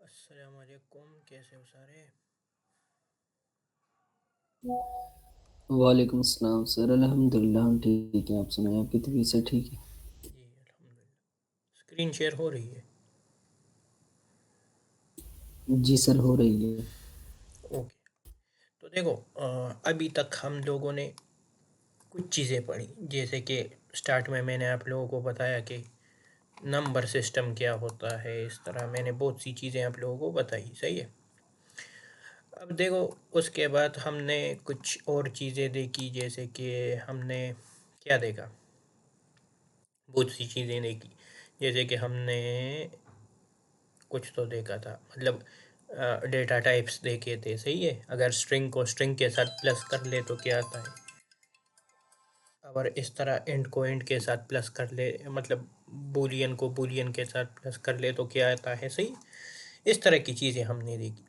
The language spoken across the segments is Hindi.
अस्सलाम वालेकुम, कैसे हो सारे? वालेकुम अस्सलाम सर। अल्हम्दुलिल्लाह हम ठीक हैं। आप सुनाएं, आपकी तबीयत से ठीक है? जी अल्हम्दुलिल्लाह। स्क्रीन शेयर हो रही है? जी सर, हो रही है। ओके। तो देखो, अभी तक हम लोगों ने कुछ चीज़ें पढ़ी, जैसे कि स्टार्ट में मैंने आप लोगों को बताया कि नंबर सिस्टम क्या होता है। इस तरह मैंने बहुत सी चीज़ें आप लोगों को बताई, सही है। अब देखो, उसके बाद हमने कुछ और चीज़ें देखी, जैसे कि हमने क्या देखा, बहुत सी चीज़ें देखी। जैसे कि हमने कुछ तो देखा था, मतलब डेटा टाइप्स देखे थे, सही है। अगर स्ट्रिंग को स्ट्रिंग के साथ प्लस कर ले तो क्या आता है, और इस तरह इंट को इंट के साथ प्लस कर ले, मतलब बूलियन को बूलियन के साथ प्लस कर ले तो क्या आता है, सही। इस तरह की चीज़ें हमने देखी।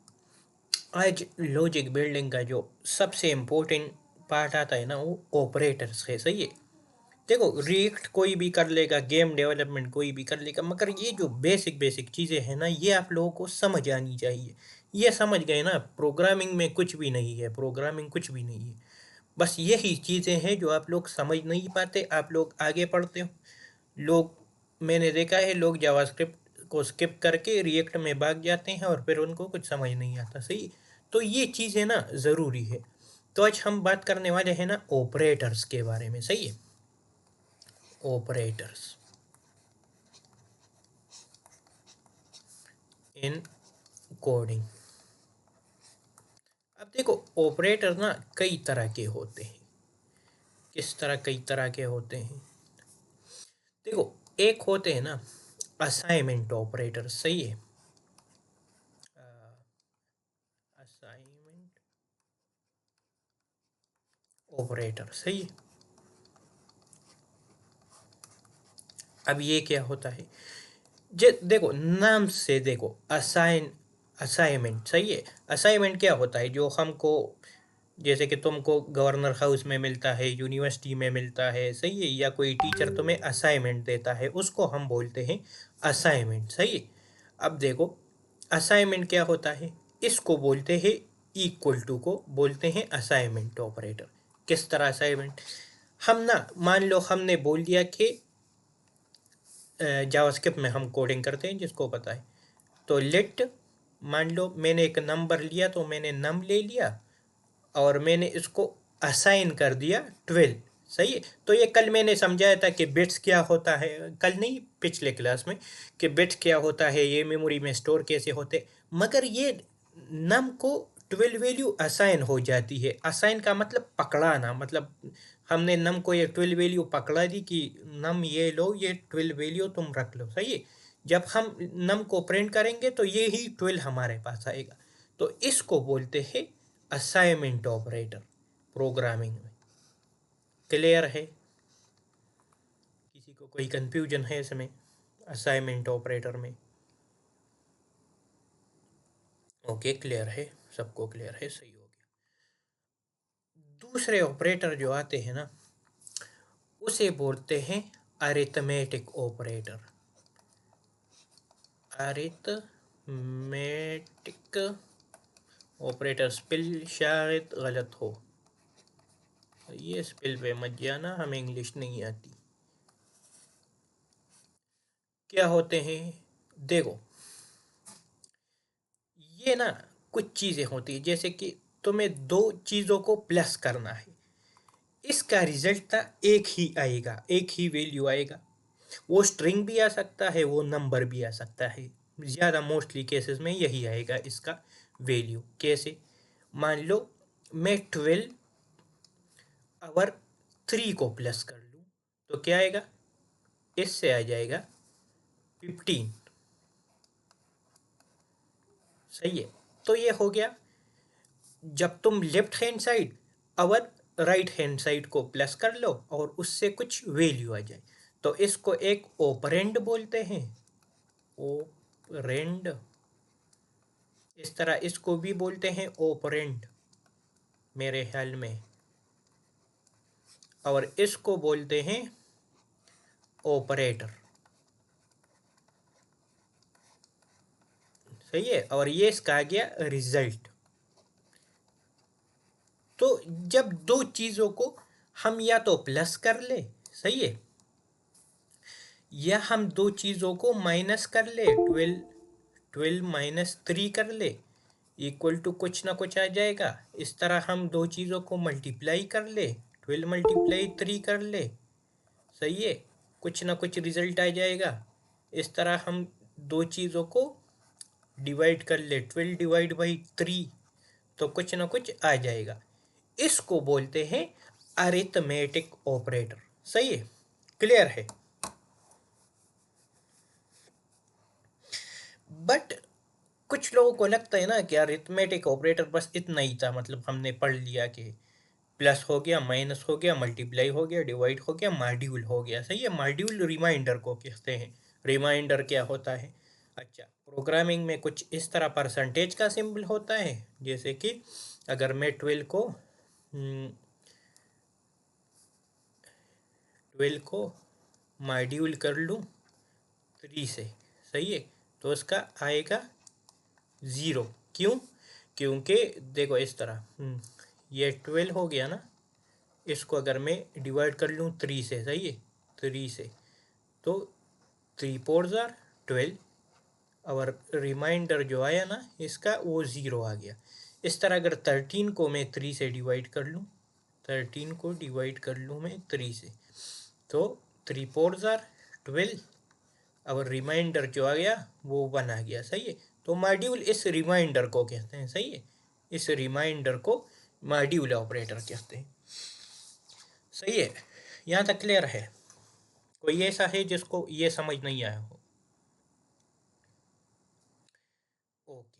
आज लॉजिक बिल्डिंग का जो सबसे इम्पोर्टेंट पार्ट आता है ना, वो ऑपरेटर्स है, सही है। देखो, रिएक्ट कोई भी कर लेगा, गेम डेवलपमेंट कोई भी कर लेगा, मगर ये जो बेसिक बेसिक चीज़ें हैं ना, ये आप लोगों को समझ आनी चाहिए। ये समझ गए ना, प्रोग्रामिंग में कुछ भी नहीं है, प्रोग्रामिंग कुछ भी नहीं है। बस यही चीज़ें हैं जो आप लोग समझ नहीं पाते, आप लोग आगे पढ़ते हो। लोग, मैंने देखा है, लोग जावास्क्रिप्ट को स्किप करके रिएक्ट में भाग जाते हैं और फिर उनको कुछ समझ नहीं आता, सही। तो ये चीज़ें ना ज़रूरी है। तो आज हम बात करने वाले हैं ना ऑपरेटर्स के बारे में, सही है। Operators in coding. अब देखो, ऑपरेटर ना कई तरह के होते हैं। किस तरह कई तरह के होते हैं? देखो, एक होते हैं ना असाइनमेंट ऑपरेटर, सही है। असाइनमेंट ऑपरेटर, सही है। अब ये क्या होता है? जे देखो, नाम से देखो, असाइनमेंट, सही है। असाइनमेंट क्या होता है, जो हमको, जैसे कि तुमको गवर्नर हाउस में मिलता है, यूनिवर्सिटी में मिलता है, सही है, या कोई टीचर तुम्हें असाइनमेंट देता है, उसको हम बोलते हैं असाइनमेंट, सही है। अब देखो, असाइनमेंट क्या होता है, इसको बोलते हैं, इक्वल टू को बोलते हैं असाइनमेंट ऑपरेटर। किस तरह असाइनमेंट, हम ना, मान लो हमने बोल दिया कि जावास्क्रिप्ट में हम कोडिंग करते हैं, जिसको पता है। तो लेट, मान लो मैंने एक नंबर लिया, तो मैंने नम ले लिया और मैंने इसको असाइन कर दिया 12, सही है। तो ये कल मैंने समझाया था कि बिट्स क्या होता है, कल नहीं, पिछले क्लास में, कि बिट्स क्या होता है, ये मेमोरी में स्टोर कैसे होते। मगर ये नम को 12 वैल्यू असाइन हो जाती है। असाइन का मतलब पकड़ाना, मतलब हमने नम को ये 12 वैल्यू पकड़ा दी कि नम ये लो, ये 12 वैल्यू तुम रख लो, सही है। जब हम नम को प्रिंट करेंगे तो ये ही 12 हमारे पास आएगा। तो इसको बोलते हैं असाइनमेंट ऑपरेटर प्रोग्रामिंग में। क्लियर है? किसी को कोई कंफ्यूजन है इसमें, असाइनमेंट ऑपरेटर में? ओके, क्लियर है, सबको क्लियर है, सही हो गया। दूसरे ऑपरेटर जो आते हैं ना, उसे बोलते हैं arithmetic operator. Arithmetic operator, spell शायद गलत हो, ये स्पेल पे मत जाना, हमें इंग्लिश नहीं आती। क्या होते हैं, देखो, ये ना कुछ चीज़ें होती है, जैसे कि तुम्हें दो चीज़ों को प्लस करना है, इसका रिजल्ट ना एक ही आएगा, एक ही वैल्यू आएगा। वो स्ट्रिंग भी आ सकता है, वो नंबर भी आ सकता है। ज़्यादा मोस्टली केसेस में यही आएगा इसका वैल्यू। कैसे? मान लो मैं 12 और 3 को प्लस कर लूँ, तो क्या आएगा, इससे आ जाएगा 15, सही है। तो ये हो गया। जब तुम लेफ्ट हैंड साइड और राइट हैंड साइड को प्लस कर लो और उससे कुछ वैल्यू आ जाए, तो इसको एक ऑपरेंड बोलते हैं। ऑपरेंड, इस तरह इसको भी बोलते हैं ऑपरेंड, मेरे ख्याल में। और इसको बोलते हैं ऑपरेटर, सही है, और ये इसका आ गया रिजल्ट। तो जब दो चीज़ों को हम या तो प्लस कर ले, सही है, या हम दो चीज़ों को माइनस कर ले, 12 - 3 कर ले, इक्वल टू कुछ ना कुछ आ जाएगा। इस तरह हम दो चीज़ों को मल्टीप्लाई कर ले, 12 × 3 कर ले, सही है, कुछ ना कुछ रिजल्ट आ जाएगा। इस तरह हम दो चीज़ों को डिवाइड कर ले, 12 ÷ 3, तो कुछ ना कुछ आ जाएगा। इसको बोलते हैं अरिथमेटिक ऑपरेटर। सही है, क्लियर है। बट कुछ लोगों को लगता है ना कि अरिथमेटिक ऑपरेटर बस इतना ही था, मतलब हमने पढ़ लिया कि प्लस हो गया, माइनस हो गया, मल्टीप्लाई हो गया, डिवाइड हो गया, मॉड्यूल हो गया। सही है, मॉड्यूल रिमाइंडर को कहते हैं। रिमाइंडर क्या होता है? अच्छा, प्रोग्रामिंग में कुछ इस तरह परसेंटेज का सिंबल होता है, जैसे कि अगर मैं 12 को मॉड्यूल कर लूँ 3 से, सही है, तो उसका आएगा 0। क्यों? क्योंकि देखो इस तरह, ये 12 हो गया ना, इसको अगर मैं डिवाइड कर लूँ 3 से, सही है, 3 से, तो 3 × 4 = 12, और रिमाइंडर जो आया ना इसका वो 0 आ गया। इस तरह अगर 13 को मैं 3 से डिवाइड कर लूँ, 13 को डिवाइड कर लूँ मैं 3 से, तो 3 × 4 = 12, और रिमाइंडर जो आ गया वो 1 आ गया। सही है, तो मॉड्यूल इस रिमाइंडर को कहते हैं। सही है, इस रिमाइंडर को मॉड्यूल ऑपरेटर कहते हैं। सही है, यहाँ तक क्लियर है? कोई ऐसा है जिसको ये समझ नहीं आया हो? ओके,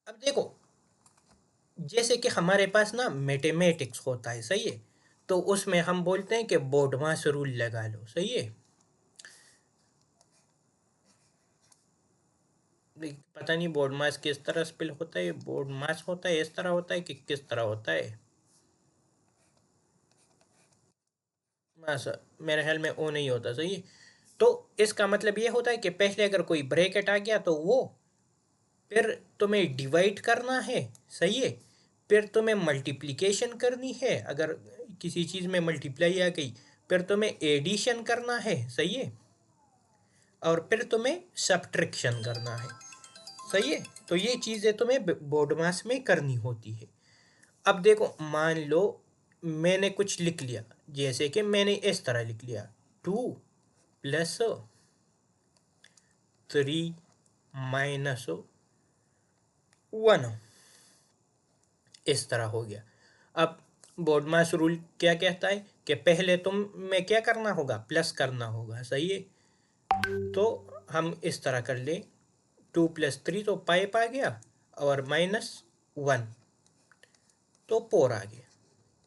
अब देखो, जैसे कि हमारे पास ना मैथमेटिक्स होता है, सही है, तो उसमें हम बोलते हैं कि बोर्डमास रूल लगा लो। सही है, पता नहीं बोर्डमास किस तरह स्पेल होता है, बोर्डमास होता है इस तरह होता है कि किस तरह होता है, मास, मेरे ख्याल में ओ नहीं होता। सही है, तो इसका मतलब ये होता है कि पहले अगर कोई ब्रैकेट आ गया तो वो, फिर तुम्हें डिवाइड करना है, सही है, फिर तुम्हें मल्टीप्लिकेशन करनी है, अगर किसी चीज़ में मल्टीप्लाई आ गई, फिर तुम्हें एडिशन करना है, सही है, और फिर तुम्हें सब्ट्रैक्शन करना है। सही है, तो ये चीज़ें तुम्हें बोर्डमास में करनी होती है। अब देखो, मान लो मैंने कुछ लिख लिया, जैसे कि मैंने इस तरह लिख लिया 2 + 3 - 1, इस तरह हो गया। अब बोर्डमास रूल क्या कहता है कि पहले तुम्हें क्या करना होगा? प्लस करना होगा। सही है, तो हम इस तरह कर ले, 2 + 3 तो 5 आ गया, और -1 तो 4 आ गया।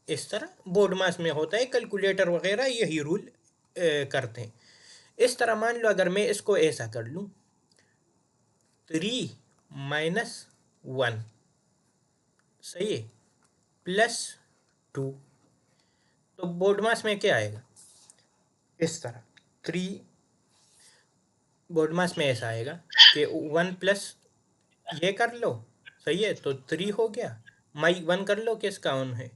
इस तरह बोर्डमास में होता है, कैलकुलेटर वगैरह यही रूल करते हैं। इस तरह मान लो अगर मैं इसको ऐसा कर लूँ, 3 - 1, सही है, +2, तो बोर्डमास में क्या आएगा? इस तरह 3, बोर्डमास में ऐसा आएगा कि 1 प्लस ये कर लो, सही है, तो 3 हो गया, -1 कर लो, किसका ऑन है,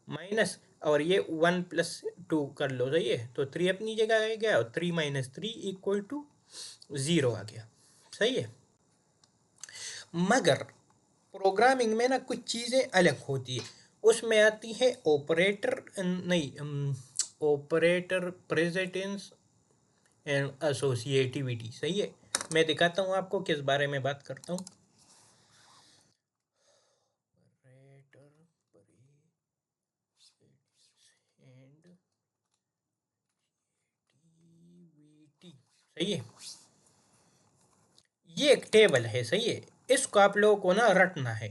माइनस, और ये 1 + 2 कर लो, सही है, तो 3 अपनी जगह आ गया, और 3 - 3 = 0 आ गया। सही है, मगर प्रोग्रामिंग में ना कुछ चीज़ें अलग होती है, उसमें आती है ऑपरेटर, नहीं, ऑपरेटर प्रेसिडेंस एंड एसोसिएटिविटी। सही है, मैं दिखाता हूँ आपको किस बारे में बात करता हूँ। सही है, ये एक टेबल है, सही है, इसको आप लोगों को ना रटना है।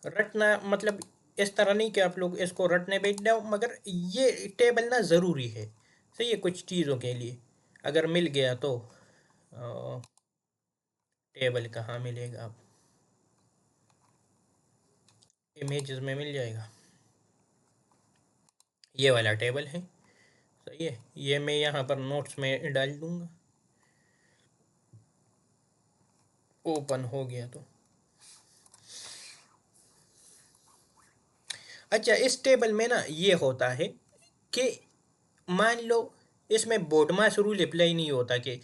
रटना मतलब इस तरह नहीं कि आप लोग इसको रटने बैठ जाओ, मगर ये टेबल ना ज़रूरी है। सही है, कुछ चीज़ों के लिए अगर मिल गया तो टेबल कहाँ मिलेगा? आप इमेजेस में मिल जाएगा, ये वाला टेबल है। सही है, ये मैं यहाँ पर नोट्स में डाल दूँगा। ओपन हो गया तो अच्छा, इस टेबल में ना ये होता है कि मान लो इसमें बोर्ड मास रूल अप्लाई नहीं होता कि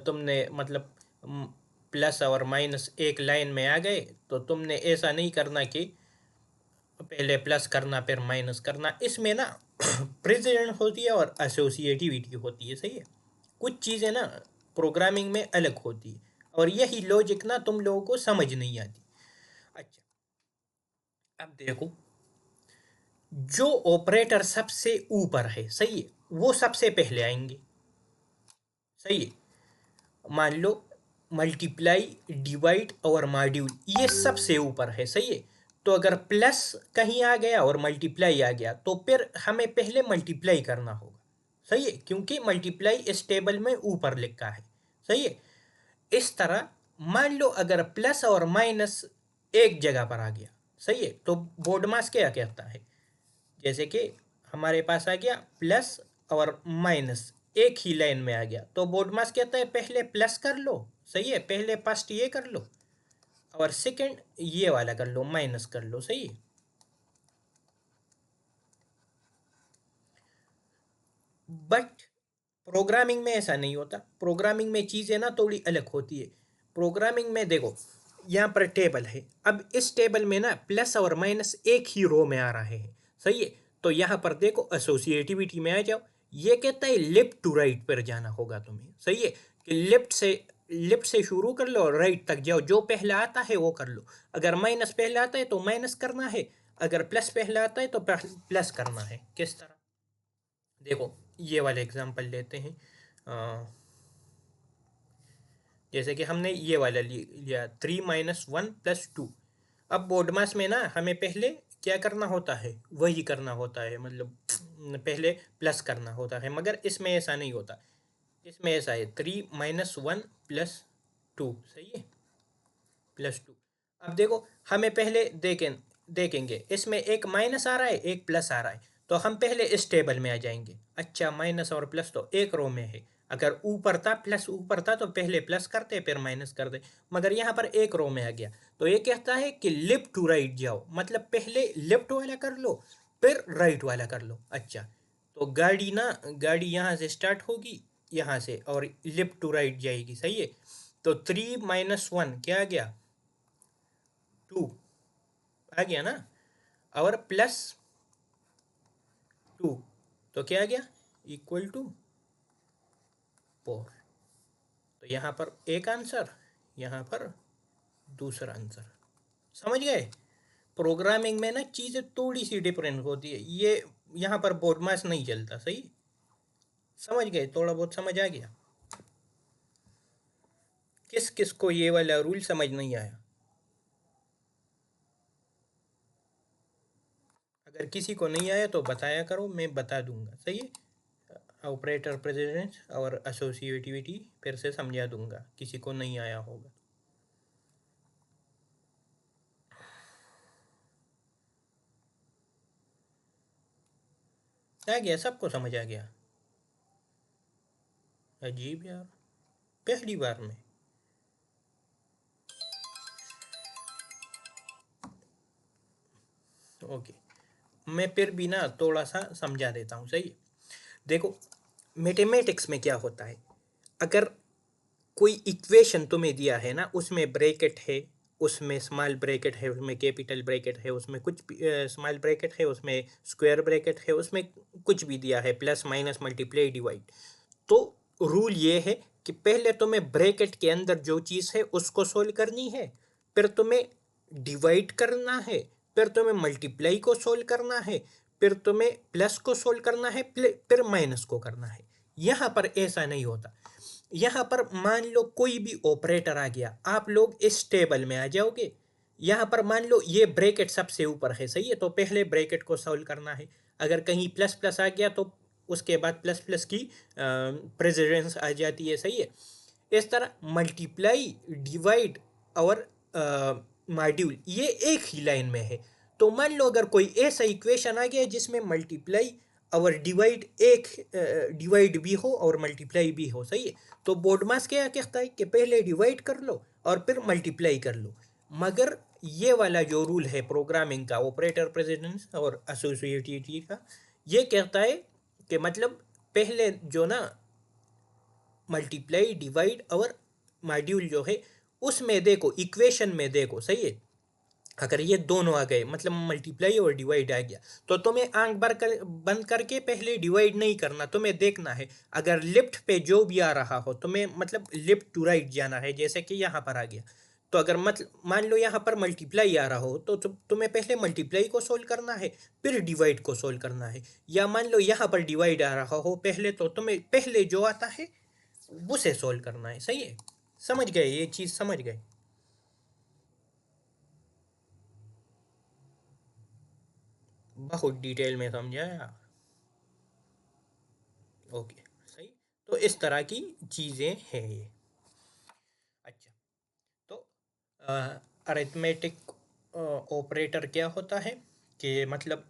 तुमने मतलब प्लस और माइनस एक लाइन में आ गए तो तुमने ऐसा नहीं करना कि पहले प्लस करना फिर माइनस करना। इसमें ना प्रेसिडेंट होती है और एसोसिएटिविटी होती है, सही है। कुछ चीज़ें ना प्रोग्रामिंग में अलग होती है और यही लॉजिक ना तुम लोगों को समझ नहीं आती। अच्छा, अब देखो, जो ऑपरेटर सबसे ऊपर है, सही है, वो सबसे पहले आएंगे, सही है। मान लो मल्टीप्लाई, डिवाइड और मॉड्यूल ये सबसे ऊपर है, सही है। तो अगर प्लस कहीं आ गया और मल्टीप्लाई आ गया तो फिर हमें पहले मल्टीप्लाई करना होगा, सही है, क्योंकि मल्टीप्लाई इस टेबल में ऊपर लिखा है, सही है। इस तरह मान लो अगर प्लस और माइनस एक जगह पर आ गया, सही है, तो बोर्ड मास क्या कहता है, जैसे कि हमारे पास आ गया प्लस और माइनस एक ही लाइन में आ गया तो बोर्ड मास कहता है पहले प्लस कर लो, सही है, पहले फर्स्ट ये कर लो और सेकंड ये वाला कर लो, माइनस कर लो, सही है। बट प्रोग्रामिंग में ऐसा नहीं होता, प्रोग्रामिंग में चीज़ें ना थोड़ी अलग होती है। प्रोग्रामिंग में देखो, यहाँ पर टेबल है, अब इस टेबल में ना प्लस और माइनस एक ही रो में आ रहे हैं, सही है। तो यहाँ पर देखो एसोसिएटिविटी में आ जाओ, ये कहता है लेफ्ट टू राइट पर जाना होगा तुम्हें, सही है, कि लेफ्ट से शुरू कर लो और राइट तक जाओ, जो पहला आता है वो कर लो। अगर माइनस पहला आता है तो माइनस करना है, अगर प्लस पहला आता है तो प्लस करना है। किस तरह, देखो ये वाले एग्जांपल लेते हैं। जैसे कि हमने ये वाला लिया 3 - 1 + 2। अब बोर्ड मास में ना हमें पहले क्या करना होता है, वही करना होता है, मतलब पहले प्लस करना होता है, मगर इसमें ऐसा नहीं होता। इसमें ऐसा है 3 - 1 + 2, सही है, +2। अब देखो हमें पहले देखेंगे इसमें एक माइनस आ रहा है एक प्लस आ रहा है, तो हम पहले इस टेबल में आ जाएंगे। अच्छा, माइनस और प्लस तो एक रो में है, अगर ऊपर था प्लस ऊपर था तो पहले प्लस करते फिर माइनस करते, मगर यहाँ पर एक रो में आ गया तो ये कहता है कि लेफ्ट टू राइट जाओ, मतलब पहले लेफ्ट वाला कर लो फिर राइट वाला कर लो। अच्छा, तो गाड़ी यहाँ से स्टार्ट होगी, यहाँ से, और लेफ्ट टू राइट जाएगी, सही है। तो 3 - 1 क्या आ गया, 2 आ गया ना, और +2 तो क्या आ गया, =4। तो यहाँ पर एक आंसर, यहाँ पर दूसरा आंसर। समझ गए, प्रोग्रामिंग में ना चीज़ें थोड़ी सी डिफरेंट होती है, ये यहाँ पर बोर्ड मास नहीं चलता, सही। समझ गए, थोड़ा बहुत समझ आ गया। किस किस को ये वाला रूल समझ नहीं आया, अगर किसी को नहीं आया तो बताया करो, मैं बता दूंगा, सही है। ऑपरेटर प्रेसिडेंस और एसोसिएटिविटी फिर से समझा दूंगा किसी को नहीं आया होगा। आ गया, सबको समझ आ गया। अजीब यार, पहली बार में। ओके, मैं फिर भी ना थोड़ा सा समझा देता हूँ, सही है। देखो मैथमेटिक्स में क्या होता है, अगर कोई इक्वेशन तुम्हें दिया है ना, उसमें ब्रैकेट है, उसमें स्मॉल ब्रैकेट है, उसमें कैपिटल ब्रैकेट है, उसमें कुछ स्मॉल ब्रैकेट है, उसमें स्क्वायर ब्रैकेट है, उसमें कुछ भी दिया है, प्लस माइनस मल्टीप्लाई डिवाइड, तो रूल ये है कि पहले तुम्हें ब्रैकेट के अंदर जो चीज़ है उसको सोल्व करनी है, फिर तुम्हें डिवाइड करना है, फिर तुम्हें मल्टीप्लाई को सोल्व करना है, फिर तुम्हें प्लस को सोल्व करना है, फिर माइनस को करना है। यहाँ पर ऐसा नहीं होता। यहाँ पर मान लो कोई भी ऑपरेटर आ गया, आप लोग इस टेबल में आ जाओगे, यहाँ पर मान लो ये ब्रैकेट सबसे ऊपर है, सही है, तो पहले ब्रैकेट को सॉल्व करना है। अगर कहीं प्लस प्लस आ गया तो उसके बाद प्लस प्लस की प्रेसिडेंस आ जाती है, सही है। इस तरह मल्टीप्लाई, डिवाइड और मॉड्यूल ये एक ही लाइन में है। तो मान लो अगर कोई ऐसा इक्वेशन आ गया जिसमें मल्टीप्लाई और डिवाइड भी हो और मल्टीप्लाई भी हो, सही है, तो बोर्ड मास क्या कहता है कि पहले डिवाइड कर लो और फिर मल्टीप्लाई कर लो। मगर ये वाला जो रूल है प्रोग्रामिंग का, ऑपरेटर प्रेसिडेंस और एसोसिएटिविटी का, ये कहता है कि मतलब पहले जो ना मल्टीप्लाई डिवाइड और मॉड्यूल जो है उसमें देखो, इक्वेशन में देखो, सही है। अगर ये दोनों आ गए मतलब मल्टीप्लाई और डिवाइड आ गया, तो तुम्हें आंख बंद करके पहले डिवाइड नहीं करना, तुम्हें देखना है अगर लेफ्ट पे जो भी आ रहा हो तुम्हें मतलब लेफ्ट टू राइट जाना है। जैसे कि यहाँ पर आ गया, तो अगर मतलब मान लो यहाँ पर मल्टीप्लाई आ रहा हो तो तुम्हें पहले मल्टीप्लाई को सोल्व करना है, फिर डिवाइड को सोल्व करना है। या मान लो यहाँ पर डिवाइड आ रहा हो पहले, तो तुम्हें पहले जो आता है उसे सोल्व करना है। सही है, समझ गए? ये चीज़ समझ गए? बहुत डिटेल में समझाया। ओके, सही। तो इस तरह की चीज़ें हैं ये। अच्छा, तो अरिथमेटिक ऑपरेटर क्या होता है कि मतलब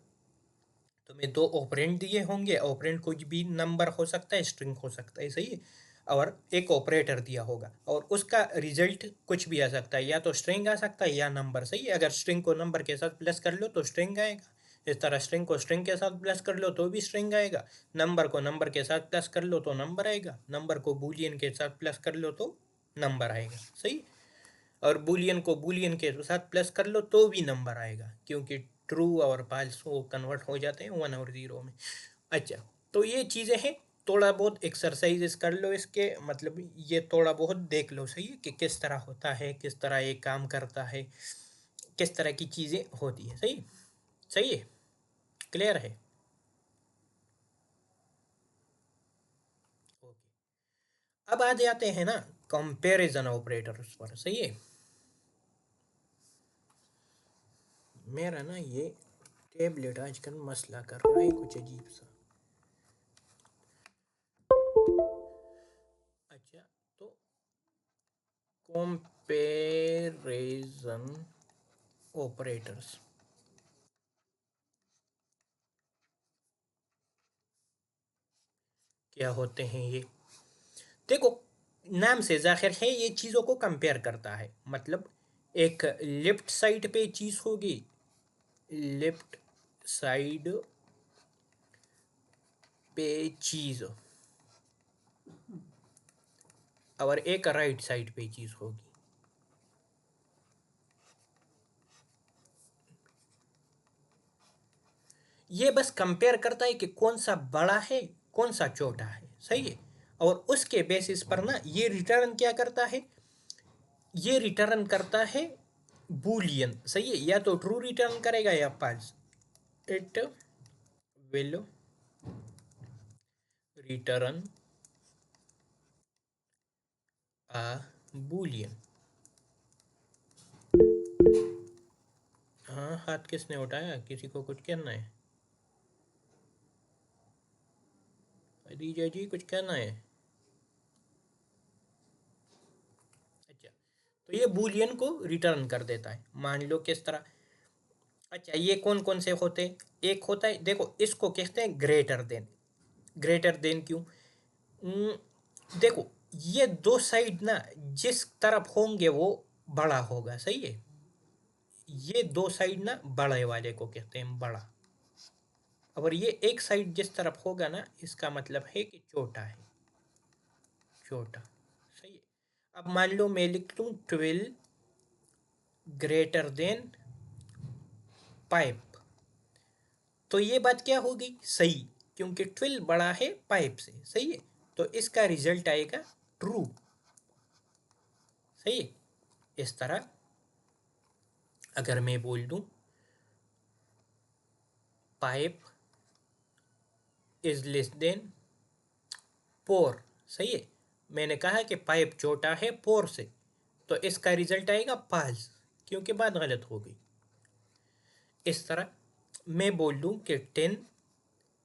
तुम्हें दो ऑपरेंड दिए होंगे, ऑपरेंड कुछ भी नंबर हो सकता है, स्ट्रिंग हो सकता है, सही है। और एक ऑपरेटर दिया होगा और उसका रिजल्ट कुछ भी आ सकता है, या तो स्ट्रिंग आ सकता है या नंबर, सही है। अगर स्ट्रिंग को नंबर के साथ प्लस कर लो तो स्ट्रिंग आएगा, इस तरह स्ट्रिंग को स्ट्रिंग के साथ प्लस कर लो तो भी स्ट्रिंग आएगा, नंबर को नंबर के साथ प्लस कर लो तो नंबर आएगा, नंबर को बूलियन के साथ प्लस कर लो तो नंबर आएगा, सही। और बूलियन को बूलियन के साथ प्लस कर लो तो भी नंबर आएगा, क्योंकि ट्रू और फाल्स वो कन्वर्ट हो जाते हैं 1 और 0 में। अच्छा, तो ये चीज़ें हैं, थोड़ा बहुत एक्सरसाइजेस कर लो इसके, मतलब ये थोड़ा बहुत देख लो, सही है, कि किस तरह होता है, किस तरह ये काम करता है, किस तरह की चीज़ें होती है, सही। सही है, क्लियर है? ओके, अब आ जाते हैं ना कंपैरिजन ऑपरेटर्स पर, सही है। मेरा ना ये टेबलेट आजकल मसला कर रहा है कुछ अजीब सा। अच्छा, तो कंपैरिजन ऑपरेटर्स क्या होते हैं ये? देखो, नाम से जाहिर है ये चीज़ों को कंपेयर करता है। मतलब एक लेफ्ट साइड पे चीज़ होगी, लेफ्ट साइड पे चीज़, और एक राइट साइड पे चीज़ होगी। ये बस कंपेयर करता है कि कौन सा बड़ा है, कौन सा छोटा है, सही है। और उसके बेसिस पर ना ये रिटर्न क्या करता है, ये रिटर्न करता है बूलियन, सही है। या तो ट्रू रिटर्न करेगा या false. It will return a boolean. हाँ, हाथ किसने उठाया? किसी को कुछ कहना है? खदीजा जी, कुछ कहना है? अच्छा, तो ये बूलियन को रिटर्न कर देता है, मान लो किस तरह। अच्छा, ये कौन कौन से होते हैं? एक होता है, देखो इसको कहते हैं ग्रेटर देन। ग्रेटर देन क्यों? देखो, ये दो साइड ना जिस तरफ होंगे वो बड़ा होगा, सही है। ये दो साइड ना बड़े वाले को कहते हैं बड़ा, और ये एक साइड जिस तरफ होगा ना इसका मतलब है कि छोटा है, छोटा, सही है। अब मान लो मैं लिख लूँ 12 ग्रेटर देन पाइप, तो ये बात क्या होगी? सही, क्योंकि 12 बड़ा है पाइप से, सही है। तो इसका रिजल्ट आएगा ट्रू, सही है। इस तरह अगर मैं बोल दूं पाइप इज लेस देन पोर, सही है। मैंने कहा कि पाइप छोटा है पोर से, तो इसका रिजल्ट आएगा फाल्स, क्योंकि बात गलत हो गई। इस तरह मैं बोल दूं कि 10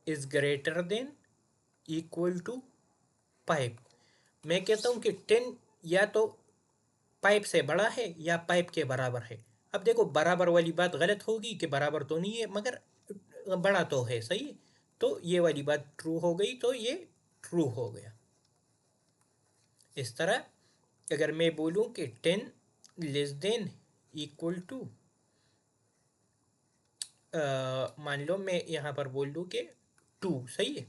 is greater than equal to pipe, मैं कहता हूं कि 10 या तो पाइप से बड़ा है या पाइप के बराबर है। अब देखो, बराबर वाली बात गलत होगी कि बराबर तो नहीं है मगर बड़ा तो है, सही है। तो ये वाली बात ट्रू हो गई, तो ये ट्रू हो गया। इस तरह अगर मैं बोलूं कि 10 लेस देन इक्वल टू, मान लो मैं यहाँ पर बोल दूँ कि 2, सही है।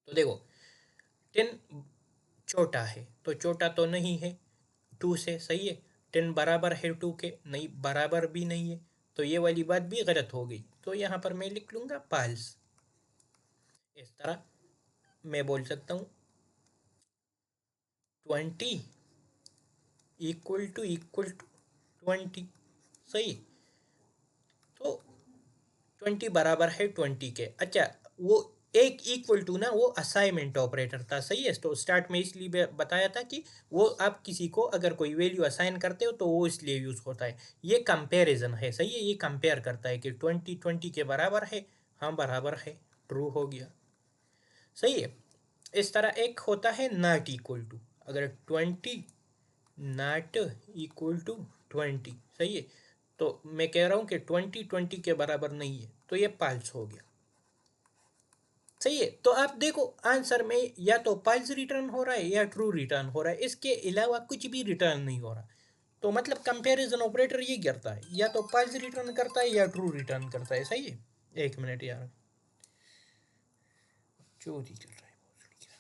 तो देखो 10 छोटा है तो छोटा तो नहीं है 2 से, सही है। 10 बराबर है 2 के, नहीं बराबर भी नहीं है, तो ये वाली बात भी गलत हो गई। तो यहाँ पर मैं लिख लूँगा पाल्स। इस तरह मैं बोल सकता हूँ 20 इक्वल टू 20, सही। तो 20 बराबर है 20 के। अच्छा, वो एक इक्वल टू ना वो असाइनमेंट ऑपरेटर था, सही है। तो स्टार्ट में इसलिए बताया था कि वो आप किसी को अगर कोई वैल्यू असाइन करते हो तो वो इसलिए यूज़ होता है। ये कंपैरिजन है, सही है। ये कंपेयर करता है कि 20 के बराबर है, हाँ बराबर है, ट्रू हो गया, सही है। इस तरह एक होता है नॉट इक्वल टू। अगर 20 नॉट इक्वल टू 20, सही है। तो मैं कह रहा हूँ कि 20 के बराबर नहीं है, तो ये पाल्स हो गया, सही है। तो आप देखो आंसर में या तो पाल्स रिटर्न हो रहा है या ट्रू रिटर्न हो रहा है, इसके अलावा कुछ भी रिटर्न नहीं हो रहा। तो मतलब कंपैरिजन ऑपरेटर ये करता है, या तो पाल्स रिटर्न करता है या ट्रू रिटर्न करता है, सही है। एक मिनट यार, चोरी चल रहा है भोसड़ी का।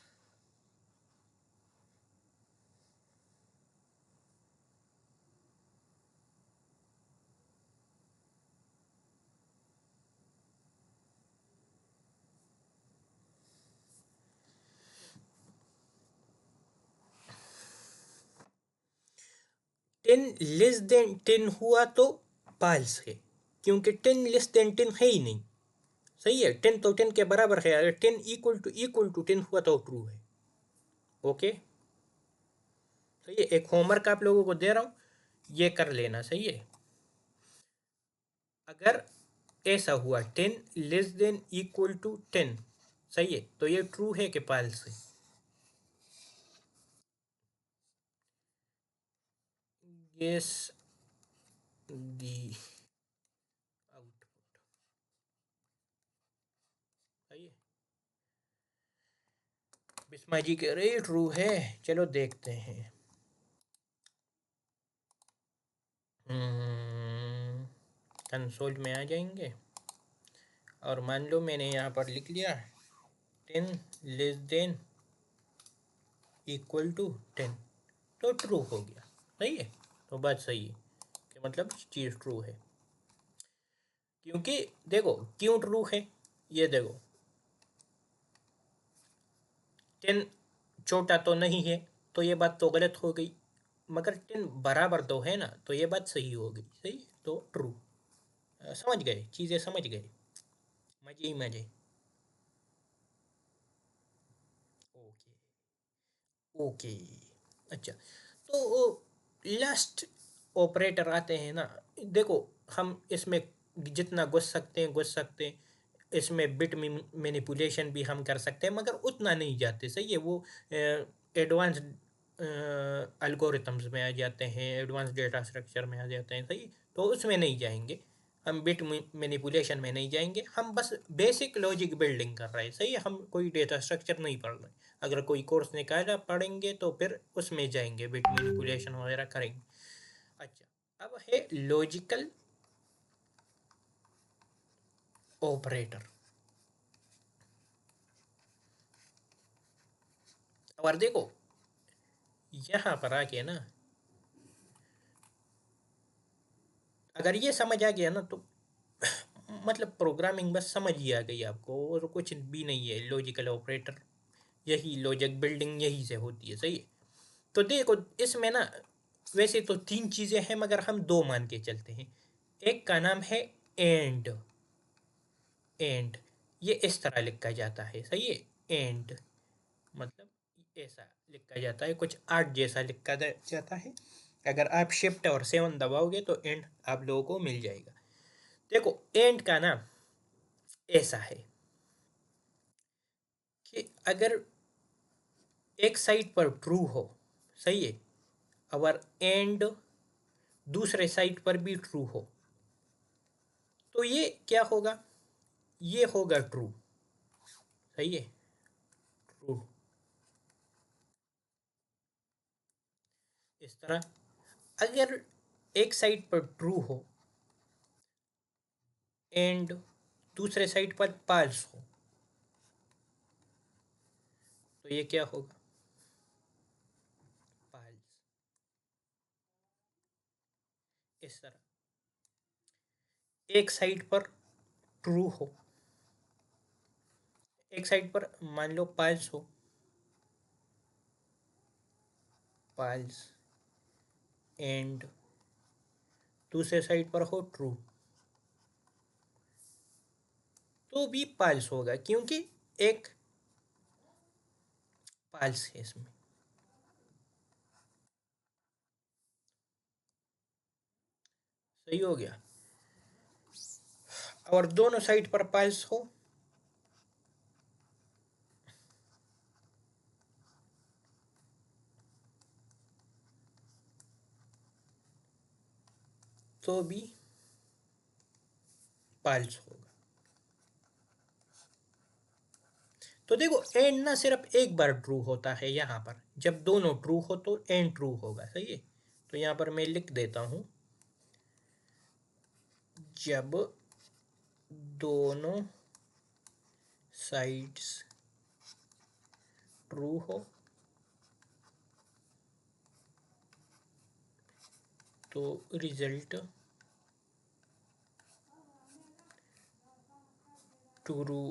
10 लेस देन 10 हुआ तो पाल्स है, क्योंकि 10 लेस देन 10 है ही नहीं, सही है। 10 तो 10 के बराबर है। अगर 10 इक्वल टू 10 हुआ तो ट्रू है। ओके, सही है। एक होमवर्क आप लोगों को दे रहा हूँ, ये कर लेना, सही है। अगर ऐसा हुआ 10 लेस देन इक्वल टू 10, सही है, तो ये ट्रू है कि फाल्स है। गेस दी आउटपुट, सही है। बिस्मा जी कह रहे ट्रू है, चलो देखते हैं। कंसोल में आ जाएंगे और मान लो मैंने यहाँ पर लिख लिया 10 लेस देन इक्वल टू 10, तो ट्रू हो गया, सही है। तो बात सही है कि मतलब चीज़ ट्रू है, क्योंकि देखो क्यों ट्रू है, ये देखो 10 छोटा तो नहीं है, तो ये बात तो गलत हो गई। मगर 10 बराबर तो है ना, तो ये बात सही हो गई, सही। तो ट्रू। समझ गए, चीज़ें समझ गए, मजे ही मजे। Okay okay. अच्छा, तो लास्ट ऑपरेटर आते हैं ना। देखो हम इसमें जितना घुस सकते हैं घुस सकते हैं, इसमें बिट मैनिपुलेशन भी हम कर सकते हैं, मगर उतना नहीं जाते, सही है। वो एडवांस अल्गोरिथम्स में आ जाते हैं, एडवांस डेटा स्ट्रक्चर में आ जाते हैं, सही। तो उसमें नहीं जाएंगे हम, बिट मैनिपुलेशन में नहीं जाएंगे हम, बस बेसिक लॉजिक बिल्डिंग कर रहे हैं, सही है। हम कोई डेटा स्ट्रक्चर नहीं पढ़ रहे। अगर कोई कोर्स निकाला पढ़ेंगे तो फिर उसमें जाएंगे, बिट मैनिपुलेशन वगैरह करेंगे। अच्छा, अब है लॉजिकल ऑपरेटर। और देखो यहाँ पर आके ना, अगर ये समझ आ गया ना तो मतलब प्रोग्रामिंग बस समझ ही आ गई आपको, और कुछ भी नहीं है। लॉजिकल ऑपरेटर, यही लॉजिक बिल्डिंग यही से होती है, सही है। तो देखो इसमें ना वैसे तो 3 चीज़ें हैं, मगर हम 2 मान के चलते हैं। एक का नाम है एंड। एंड ये इस तरह लिखा जाता है, सही है। एंड मतलब ऐसा लिखा जाता है, कुछ आर्ट जैसा लिखा जाता है। अगर आप शिफ्ट और 7 दबाओगे तो एंड आप लोगों को मिल जाएगा। देखो एंड का नाम ऐसा है कि अगर एक साइड पर ट्रू हो, सही है, और एंड दूसरे साइड पर भी ट्रू हो, तो ये क्या होगा, ये होगा ट्रू, सही है, ट्रू। इस तरह अगर एक साइड पर ट्रू हो एंड दूसरे साइड पर फॉल्स हो तो ये क्या होगा? फॉल्स। इस तरह एक साइड पर ट्रू हो, एक साइड पर मान लो फॉल्स हो, फॉल्स, एंड दूसरे साइड पर हो ट्रू, तो भी फॉल्स होगा क्योंकि एक फॉल्स है इसमें। सही हो गया। और दोनों साइड पर फॉल्स हो तो भी फॉल्स होगा। तो देखो एंड ना सिर्फ एक बार ट्रू होता है, यहाँ पर जब दोनों ट्रू हो तो एंड ट्रू होगा। सही है, तो यहाँ पर मैं लिख देता हूँ, जब दोनों साइड्स ट्रू हो तो रिजल्ट ट्रू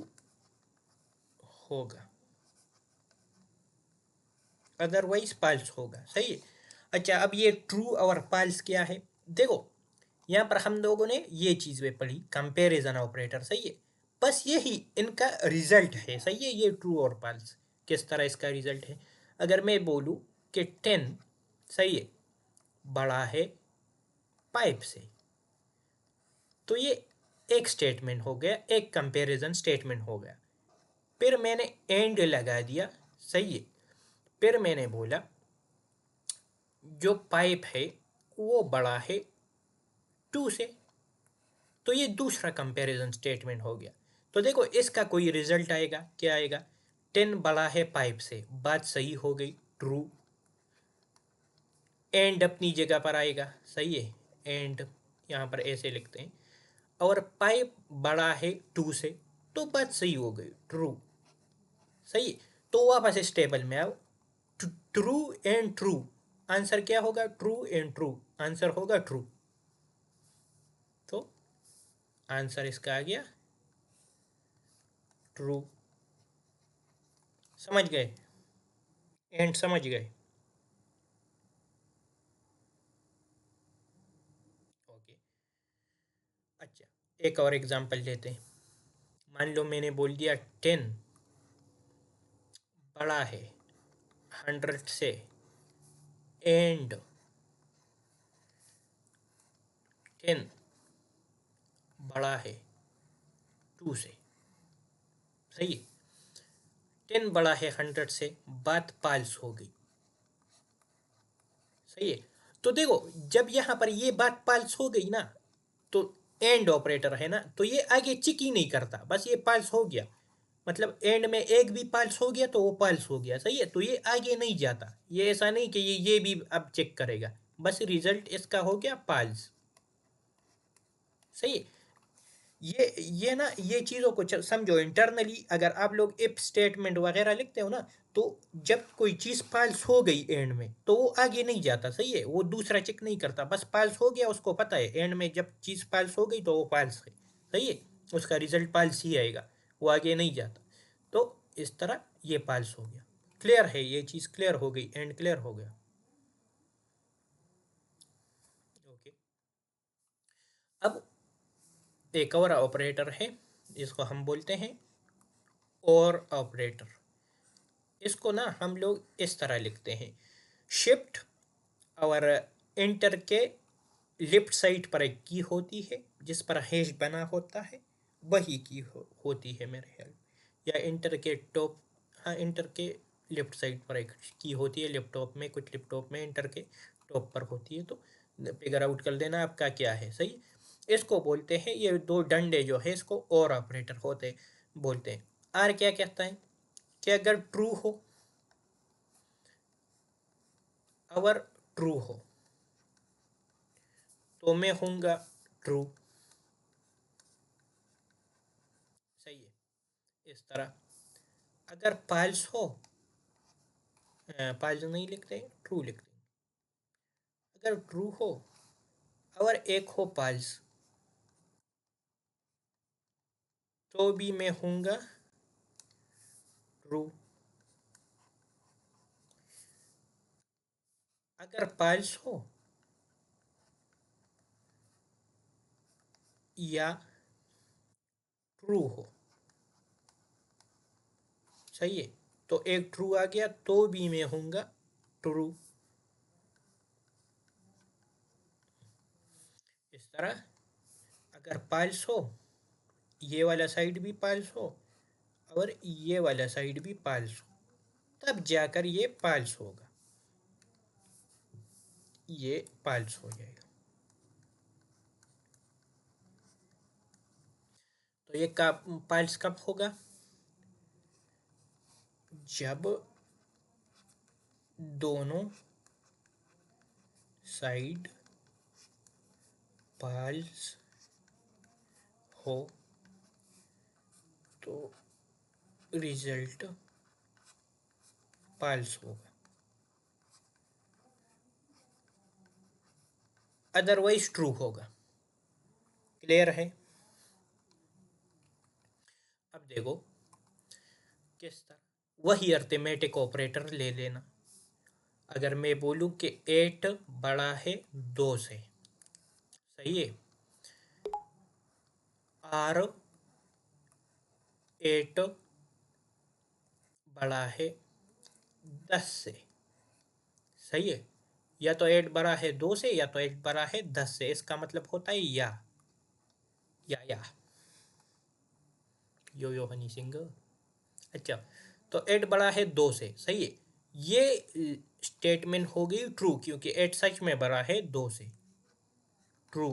होगा, अदरवाइज फॉल्स होगा। सही है। अच्छा, अब ये ट्रू और फॉल्स क्या है? देखो यहाँ पर हम लोगों ने ये चीज़ें पढ़ी, कंपैरिजन ऑपरेटर। सही है, बस यही इनका रिजल्ट है। सही है, ये ट्रू और फॉल्स किस तरह इसका रिजल्ट है। अगर मैं बोलूँ कि 10 सही है बड़ा है पाइप से, तो ये एक स्टेटमेंट हो गया, एक कंपैरिजन स्टेटमेंट हो गया। फिर मैंने एंड लगा दिया। सही है, फिर मैंने बोला जो पाइप है वो बड़ा है 2 से, तो ये दूसरा कंपैरिजन स्टेटमेंट हो गया। तो देखो इसका कोई रिजल्ट आएगा, क्या आएगा? 10 बड़ा है पाइप से, बात सही हो गई, ट्रू। एंड अपनी जगह पर आएगा। सही है, एंड यहाँ पर ऐसे लिखते हैं। और पाइप बड़ा है 2 से, तो बात सही हो गई, ट्रू। सही है, तो वापस इस टेबल में आओ, ट्रू एंड ट्रू। आंसर क्या होगा? ट्रू एंड ट्रू, आंसर होगा ट्रू। तो आंसर इसका आ गया ट्रू। समझ गए? एंड समझ गए? ओके। अच्छा, एक और एग्जांपल लेते हैं। मान लो मैंने बोल दिया 10 बड़ा है 100 से एंड 10 बड़ा है 2 से। सही है, 10 बड़ा है 100 से, बात पाल्स हो गई। सही है, तो देखो जब यहाँ पर ये बात पाल्स हो गई ना, तो एंड ऑपरेटर है ना, तो ये आगे चिक ही नहीं करता, बस ये पाल्स हो गया। मतलब एंड में एक भी पाल्स हो गया तो वो पाल्स हो गया। सही है, तो ये आगे नहीं जाता। ये ऐसा नहीं कि ये भी अब चेक करेगा, बस रिजल्ट इसका हो गया पाल्स। सही है, ये ना ये चीज़ों को समझो इंटरनली। अगर आप लोग इफ स्टेटमेंट वगैरह लिखते हो ना, तो जब कोई चीज़ पाल्स हो गई एंड में तो वो आगे नहीं जाता। सही है, वो दूसरा चेक नहीं करता, बस पाल्स हो गया, उसको पता है एंड में जब चीज़ पाल्स हो गई तो वो पाल्स है। सही है, उसका रिजल्ट पाल्स ही आएगा, वो आगे नहीं जाता। तो इस तरह ये पाल्स हो गया। क्लियर है, ये चीज़ क्लियर हो गई, एंड क्लियर हो गया। ओके। अब एक और ऑपरेटर है, इसको हम बोलते हैं और ऑपरेटर। इसको ना हम लोग इस तरह लिखते हैं, शिफ्ट और इंटर के लेफ्ट साइड पर एक की होती है जिस पर हैश बना होता है, वही की होती है मेरे ख्याल। या इंटर के टॉप, हाँ इंटर के लेफ्ट साइड पर एक की होती है, लैपटॉप में, कुछ लैपटॉप में इंटर के टॉप पर होती है। तो फिगर आउट कर देना आपका क्या है। सही, इसको बोलते हैं, ये दो डंडे जो है इसको और ऑपरेटर होते बोलते हैं। आर क्या कहता है कि अगर ट्रू हो, अवर ट्रू हो, तो मैं होऊंगा ट्रू। सही है। इस तरह अगर फाल्स हो, फाल्स नहीं लिखते, ट्रू लिखते। अगर ट्रू हो और एक हो फाल्स, तो भी मैं होऊंगा ट्रू। अगर फाल्स हो या ट्रू हो, सही है, तो एक ट्रू आ गया तो भी मैं होऊंगा ट्रू। इस तरह अगर फाल्स हो, ये वाला साइड भी फाल्स हो और ये वाला साइड भी फाल्स हो, तब जाकर ये फाल्स होगा, ये फाल्स हो जाएगा। तो ये कब फाल्स कब होगा? जब दोनों साइड फाल्स हो तो रिजल्ट फाल्स होगा, अदरवाइज ट्रू होगा। क्लियर है? अब देखो किस तरह वही अर्थमेटिक ऑपरेटर ले लेना। अगर मैं बोलूं कि 8 बड़ा है 2 से, सही है, और 8 बड़ा है 10 से, सही है, या तो 8 बड़ा है 2 से या तो 8 बड़ा है 10 से। इसका मतलब होता है या यो हनी सिंह। अच्छा, तो 8 बड़ा है 2 से, सही है, ये स्टेटमेंट हो गई ट्रू, क्योंकि 8 सच में बड़ा है 2 से, ट्रू।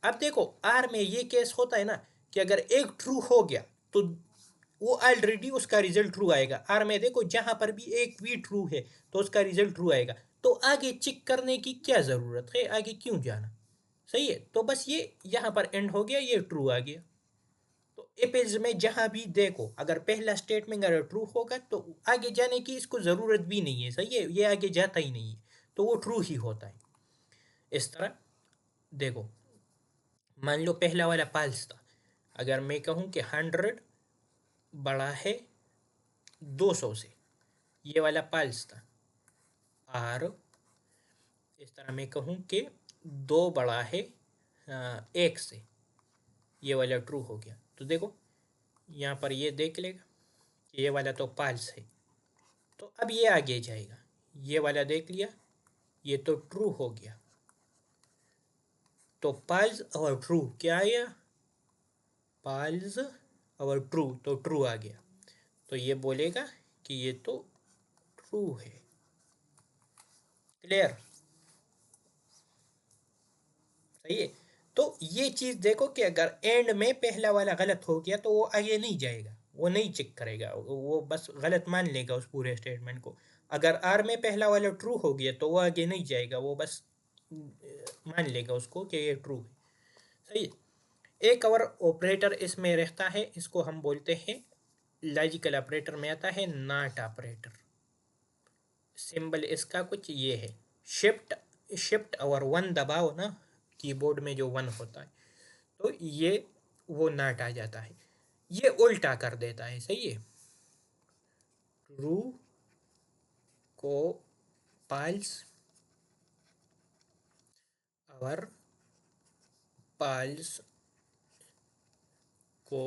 अब देखो आर में ये केस होता है ना कि अगर एक ट्रू हो गया तो वो ऑलरेडी उसका रिजल्ट ट्रू आएगा। आर में देखो जहां पर भी एक भी ट्रू है तो उसका रिजल्ट ट्रू आएगा। तो आगे चेक करने की क्या ज़रूरत है, आगे क्यों जाना? सही है, तो बस ये यहाँ पर एंड हो गया, ये ट्रू आ गया। तो एपेज में जहां भी देखो अगर पहला स्टेटमेंट अगर ट्रू होगा तो आगे जाने की इसको ज़रूरत भी नहीं है, सही है, ये आगे जाता ही नहीं है, तो वो ट्रू ही होता है। इस तरह देखो, मान लो पहला वाला फाल्स था। अगर मैं कहूँ कि 100 बड़ा है 200 से, ये वाला फाल्स था। और इस तरह मैं कहूँ कि 2 बड़ा है 1 से, ये वाला ट्रू हो गया। तो देखो यहाँ पर ये देख लेगा कि ये वाला तो फाल्स है, तो अब ये आगे जाएगा, ये वाला देख लिया, ये तो ट्रू हो गया। तो फाल्स और ट्रू क्या आया? फाल्स और ट्रू, तो ट्रू आ गया। तो ये बोलेगा कि ये तो ट्रू है। क्लियर? सही है। तो ये चीज देखो कि अगर एंड में पहला वाला गलत हो गया तो वो आगे नहीं जाएगा, वो नहीं चेक करेगा, वो बस गलत मान लेगा उस पूरे स्टेटमेंट को। अगर आर में पहला वाला ट्रू हो गया तो वो आगे नहीं जाएगा, वो बस मान लेगा उसको कि ये ट्रू है। सही है। एक और ऑपरेटर इसमें रहता है, इसको हम बोलते हैं, लॉजिकल ऑपरेटर में आता है नॉट ऑपरेटर। सिंबल इसका कुछ ये है, शिफ्ट शिफ्ट और 1 दबाओ ना कीबोर्ड में, जो 1 होता है, तो ये वो नॉट आ जाता है, ये उल्टा कर देता है। सही है, ट्रू को फाल्स और फाल्स को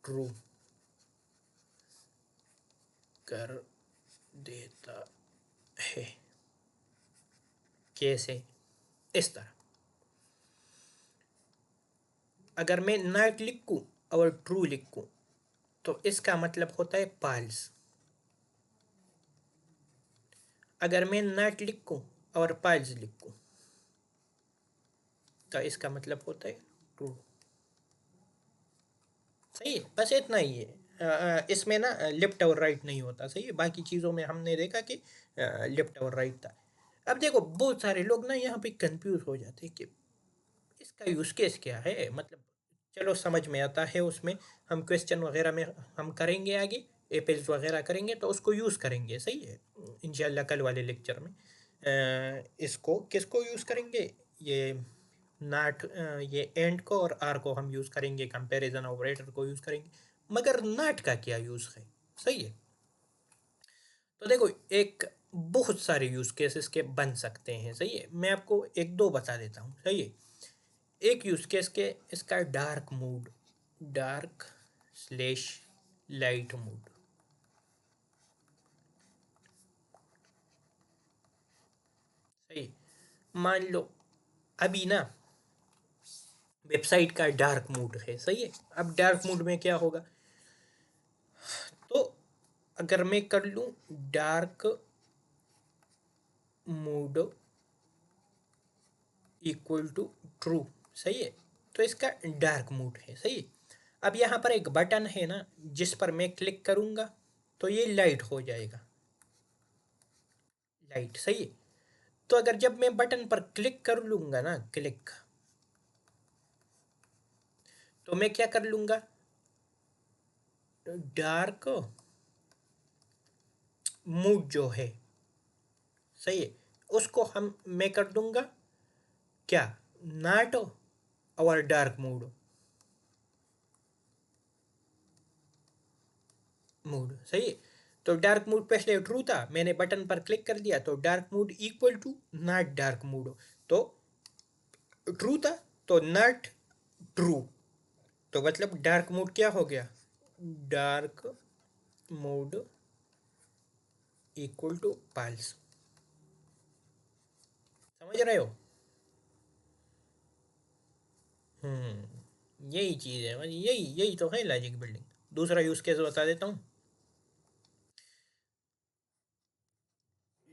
ट्रू कर देता है। कैसे? इस तरह अगर मैं नॉट लिखूं और ट्रू लिखूं तो इसका मतलब होता है फाल्स। अगर मैं नॉट लिखूं और फाल्स लिखूं तो इसका मतलब होता है ट्रू। सही है, बस इतना ही है। इसमें ना लेफ्ट और राइट नहीं होता। सही है, बाकी चीज़ों में हमने देखा कि लेफ्ट और राइट था। अब देखो बहुत सारे लोग ना यहाँ पे कंफ्यूज हो जाते हैं कि इसका यूज़ केस क्या है, मतलब चलो समझ में आता है, उसमें हम क्वेश्चन वगैरह में हम करेंगे आगे, एपेल्स वगैरह करेंगे तो उसको यूज़ करेंगे, सही है, इंशाल्लाह कल वाले लेक्चर में। इसको किसको यूज़ करेंगे, ये नाट ये एंड को और आर को हम यूज़ करेंगे, कंपैरिजन ऑपरेटर को यूज़ करेंगे, मगर नाट का क्या यूज़ है, सही है। तो देखो एक बहुत सारे यूज़ केसेस के बन सकते हैं, सही है, मैं आपको एक दो बता देता हूँ, सही है। एक यूज़ केस के इसका dark mode, dark slash light mode, सही। मान लो अभी ना वेबसाइट का डार्क मोड है, सही है। अब डार्क मोड में क्या होगा, तो अगर मैं कर लूँ dark mode equal to true, सही है, तो इसका डार्क मोड है, सही है। अब यहाँ पर एक बटन है ना, जिस पर मैं क्लिक करूँगा तो ये लाइट हो जाएगा, लाइट, सही है। तो अगर जब मैं बटन पर क्लिक कर लूँगा ना, क्लिक, तो मैं क्या कर लूँगा, डार्क मोड जो है, सही है, उसको मैं कर दूंगा क्या, नॉट और डार्क मोड, सही है। तो डार्क मोड पहले ट्रू था, मैंने बटन पर क्लिक कर दिया तो dark mode equal to not dark mode, तो ट्रू था तो नॉट ट्रू, तो मतलब डार्क मोड क्या हो गया, dark mode equal to false, समझ रहे हो। यही चीज़ है, मतलब यही यही तो है लॉजिक बिल्डिंग। दूसरा यूज़ केस बता देता हूँ,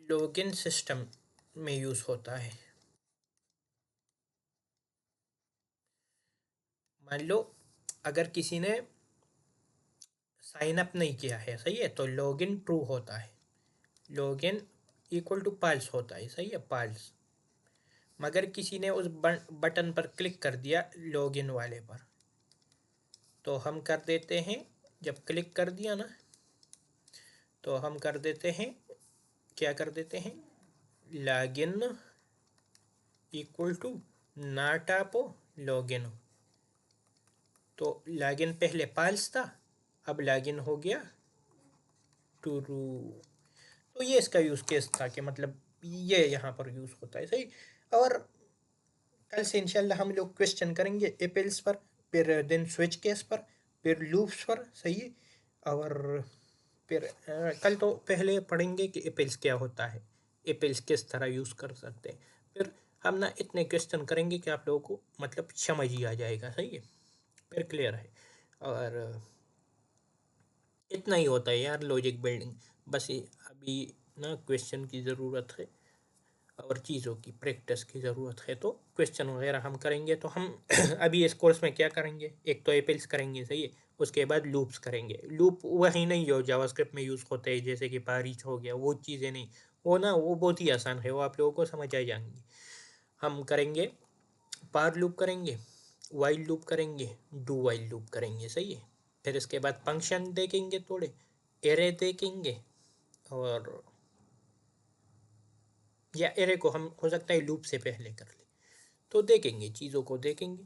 लॉगिन सिस्टम में यूज़ होता है। मान लो अगर किसी ने साइन अप नहीं किया है, सही है, तो लॉगिन ट्रू होता है, लॉगिन इक्वल टू पाल्स होता है, सही है, पाल्स। मगर किसी ने उस बटन पर क्लिक कर दिया लॉगिन वाले पर, तो हम कर देते हैं, जब क्लिक कर दिया ना तो हम कर देते हैं, क्या कर देते हैं, लॉगिन इक्वल टू नॉट आप लॉगिन, तो लॉगिन पहले पाल्स था, अब लॉगिन हो गया ट्रू। तो ये इसका यूज़ केस था कि मतलब ये यहाँ पर यूज़ होता है, सही। और कल से इंशाल्लाह हम लोग क्वेश्चन करेंगे एपेल्स पर, फिर देन स्विच केस पर, फिर लूप्स पर, सही है। और फिर कल तो पहले पढ़ेंगे कि एपेल्स क्या होता है, एपेल्स किस तरह यूज़ कर सकते हैं, फिर हम ना इतने क्वेश्चन करेंगे कि आप लोगों को मतलब समझ ही आ जाएगा, सही है, फिर क्लियर है। और इतना ही होता है यार लॉजिक बिल्डिंग, बस ये अभी ना क्वेश्चन की ज़रूरत है और चीज़ों की प्रैक्टिस की ज़रूरत है, तो क्वेश्चन वगैरह हम करेंगे। तो हम अभी इस कोर्स में क्या करेंगे, एक तो एपेल्स करेंगे, सही है, उसके बाद लूप्स करेंगे। लूप वही नहीं जो जावास्क्रिप्ट में यूज़ होते हैं, जैसे कि पारिच हो गया, वो चीज़ें नहीं, वो ना वो बहुत ही आसान है, वो आप लोगों को समझ आ जाएंगी। हम करेंगे पार लूप करेंगे, वाइल लूप करेंगे, डू वाइल लूप करेंगे, सही है। फिर इसके बाद फंक्शन देखेंगे, थोड़े एरे देखेंगे, और या एरे को हम हो सकता है लूप से पहले कर लें, तो देखेंगे, चीज़ों को देखेंगे,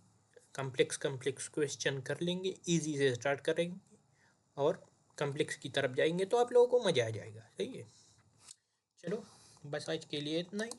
कम्प्लेक्स कम्प्लेक्स क्वेश्चन कर लेंगे, इजी से स्टार्ट करेंगे और कम्प्लेक्स की तरफ जाएंगे, तो आप लोगों को मज़ा आ जाएगा, सही है। चलो बस आज के लिए इतना ही।